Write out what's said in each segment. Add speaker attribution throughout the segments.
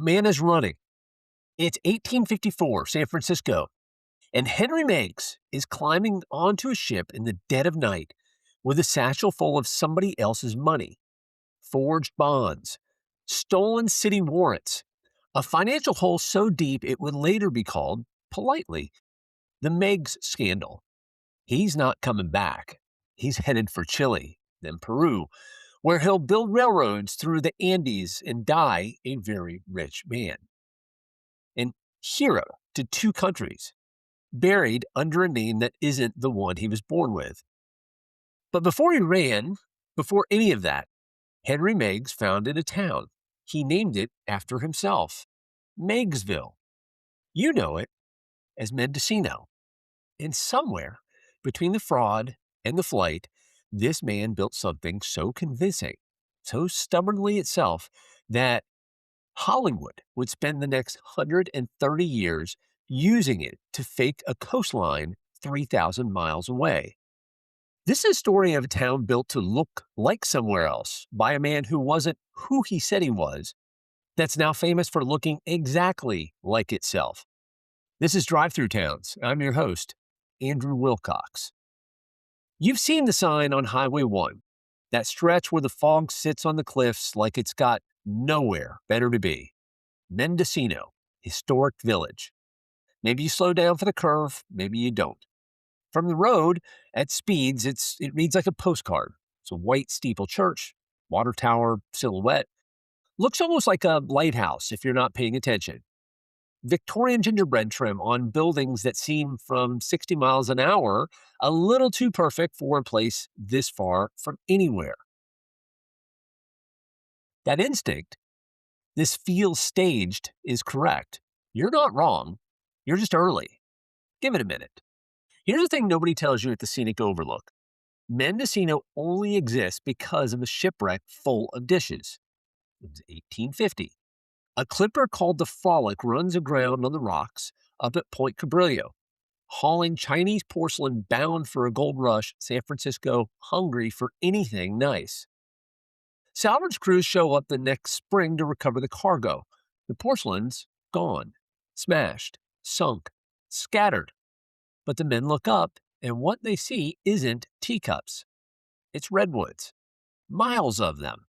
Speaker 1: man is running. It's 1854, San Francisco, and Henry Meiggs is climbing onto a ship in the dead of night with a satchel full of somebody else's money, forged bonds, stolen city warrants, a financial hole so deep it would later be called, politely, the Meiggs scandal. He's not coming back. He's headed for Chile, then Peru, where he'll build railroads through the Andes and die a very rich man. An hero to two countries, buried under a name that isn't the one he was born with. But before he ran, before any of that, Henry Meiggs founded a town. He named it after himself, Meiggsville. You know it as Mendocino. And somewhere between the fraud and the flight, this man built something so convincing, so stubbornly itself, that Hollywood would spend the next 130 years using it to fake a coastline 3,000 miles away. This is a story of a town built to look like somewhere else by a man who wasn't who he said he was, that's now famous for looking exactly like itself. This is Drive-Thru Towns. I'm your host, Andrew Wilcox. You've seen the sign on Highway 1, that stretch where the fog sits on the cliffs like it's got nowhere better to be. Mendocino, historic village. Maybe you slow down for the curve, maybe you don't. From the road, at speeds, it reads like a postcard. It's a white steeple church, water tower silhouette. Looks almost like a lighthouse if you're not paying attention. Victorian gingerbread trim on buildings that seem from 60 miles an hour, a little too perfect for a place this far from anywhere. That instinct, this feels staged, is correct. You're not wrong. You're just early. Give it a minute. Here's the thing nobody tells you at the scenic overlook. Mendocino only exists because of a shipwreck full of dishes. It was 1850. A clipper called the Frolic runs aground on the rocks up at Point Cabrillo, hauling Chinese porcelain bound for a gold rush, San Francisco hungry for anything nice. Salvage crews show up the next spring to recover the cargo. The porcelain's gone, smashed, sunk, scattered. But the men look up, and what they see isn't teacups. It's redwoods, miles of them.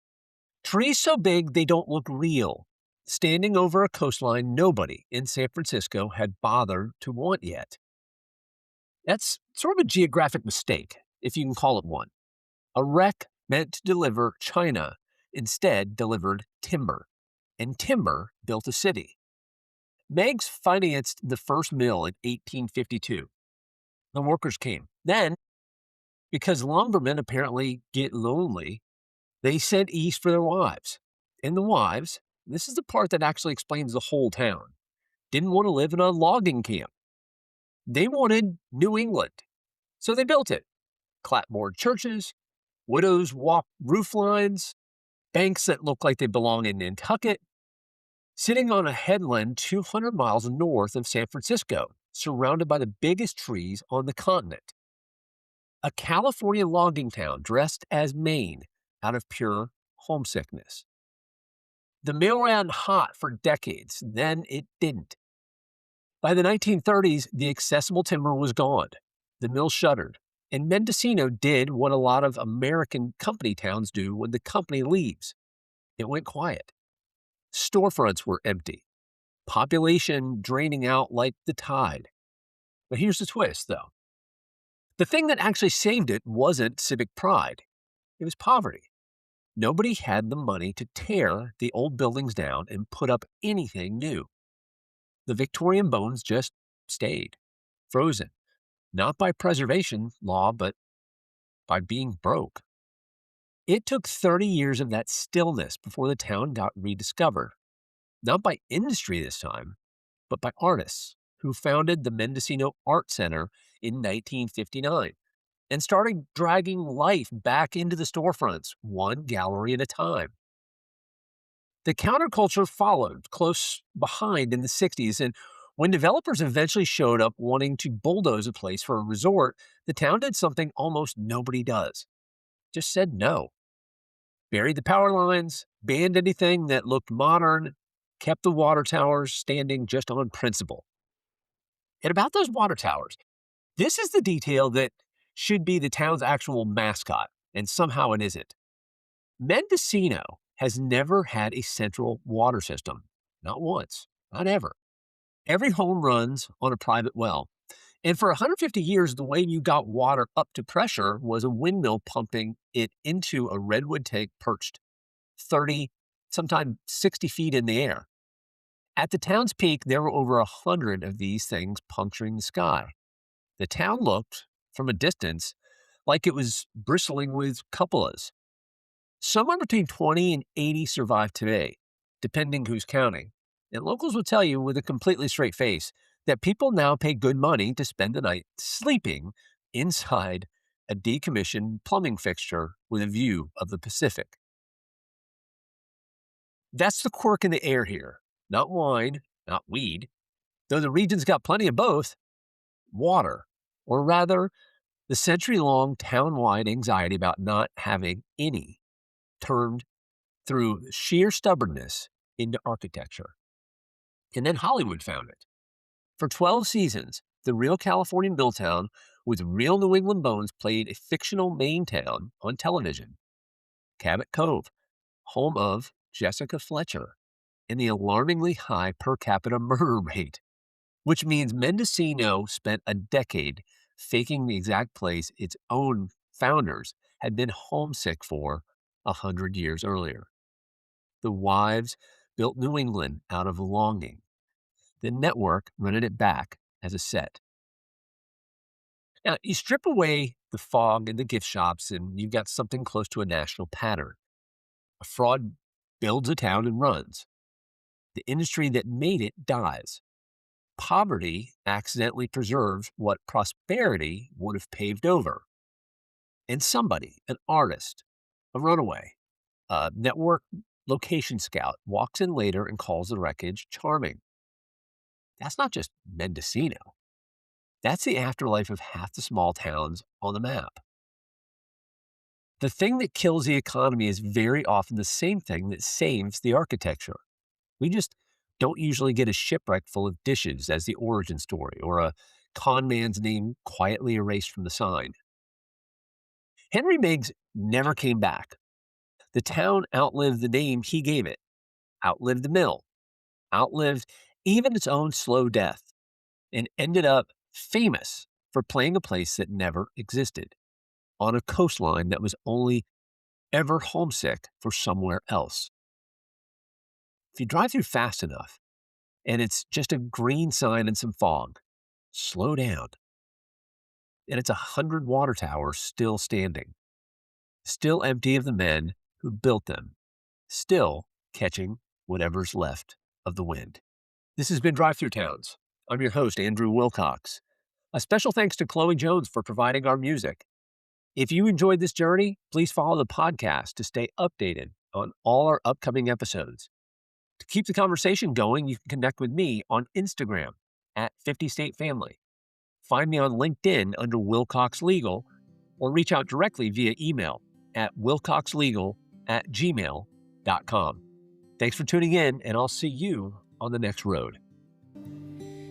Speaker 1: Trees so big they don't look real, standing over a coastline nobody in San Francisco had bothered to want yet. That's sort of a geographic mistake, if you can call it one. A wreck meant to deliver China instead delivered timber, and timber built a city. Meiggs financed the first mill in 1852. The workers came. Then, because lumbermen apparently get lonely, they sent east for their wives. And the wives, this is the part that actually explains the whole town, didn't want to live in a logging camp. They wanted New England. So they built it. Clapboard churches, widows walk rooflines, banks that look like they belong in Nantucket, sitting on a headland 200 miles north of San Francisco, surrounded by the biggest trees on the continent. A California logging town dressed as Maine out of pure homesickness. The mill ran hot for decades, then it didn't. By the 1930s, the accessible timber was gone. The mill shuttered, and Mendocino did what a lot of American company towns do when the company leaves. It went quiet. Storefronts were empty. Population draining out like the tide. But here's the twist, though. The thing that actually saved it wasn't civic pride. It was poverty. Nobody had the money to tear the old buildings down and put up anything new. The Victorian bones just stayed, frozen, not by preservation law, but by being broke. It took 30 years of that stillness before the town got rediscovered, not by industry this time, but by artists who founded the Mendocino Art Center in 1959 and started dragging life back into the storefronts, one gallery at a time. The counterculture followed close behind in the 60s, and when developers eventually showed up wanting to bulldoze a place for a resort, the town did something almost nobody does. Just said no. Buried the power lines, banned anything that looked modern, kept the water towers standing just on principle. And about those water towers, this is the detail that should be the town's actual mascot, and somehow it isn't. Mendocino has never had a central water system. Not once, not ever. Every home runs on a private well. And for 150 years, the way you got water up to pressure was a windmill pumping it into a redwood tank perched 30, sometimes 60 feet in the air. At the town's peak, there were over 100 of these things puncturing the sky. The town looked, from a distance, like it was bristling with cupolas. Somewhere between 20 and 80 survive today, depending who's counting. And locals will tell you with a completely straight face that people now pay good money to spend the night sleeping inside a decommissioned plumbing fixture with a view of the Pacific. That's the quirk in the air here. Not wine, not weed, though the region's got plenty of both. Water, or rather, the century-long town-wide anxiety about not having any, turned through sheer stubbornness into architecture. And then Hollywood found it. For 12 seasons, the real Californian mill town with real New England bones played a fictional Maine town on television. Cabot Cove, home of Jessica Fletcher, and the alarmingly high per capita murder rate, which means Mendocino spent a decade faking the exact place its own founders had been homesick for 100 years earlier. The wives built New England out of longing. The network rented it back as a set. Now, you strip away the fog and the gift shops, and you've got something close to a national pattern. A fraud builds a town and runs. The industry that made it dies. Poverty accidentally preserves what prosperity would have paved over. And somebody, an artist, a runaway, a network location scout, walks in later and calls the wreckage charming. That's not just Mendocino. That's the afterlife of half the small towns on the map. The thing that kills the economy is very often the same thing that saves the architecture. We just don't usually get a shipwreck full of dishes as the origin story, or a con man's name quietly erased from the sign. Henry Meiggs never came back. The town outlived the name he gave it, outlived the mill, outlived even its own slow death, and ended up famous for playing a place that never existed, on a coastline that was only ever homesick for somewhere else. If you drive through fast enough, and it's just a green sign and some fog, slow down. And it's 100 water towers still standing, still empty of the men who built them, still catching whatever's left of the wind. This has been Drive-Thru Towns. I'm your host, Andrew Wilcox. A special thanks to Chloe Jones for providing our music. If you enjoyed this journey, please follow the podcast to stay updated on all our upcoming episodes. To keep the conversation going, you can connect with me on Instagram at 50 State Family. Find me on LinkedIn under Wilcox Legal, or reach out directly via email at wilcoxlegal@gmail.com. Thanks for tuning in, and I'll see you on the next road.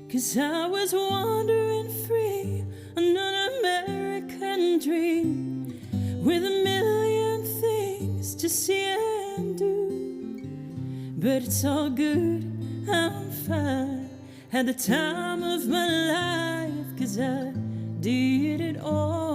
Speaker 2: 'Cause I was wandering free on an American dream, with a million things to see and do. But it's all good, I'm fine. Had the time of my life, 'cause I did it all.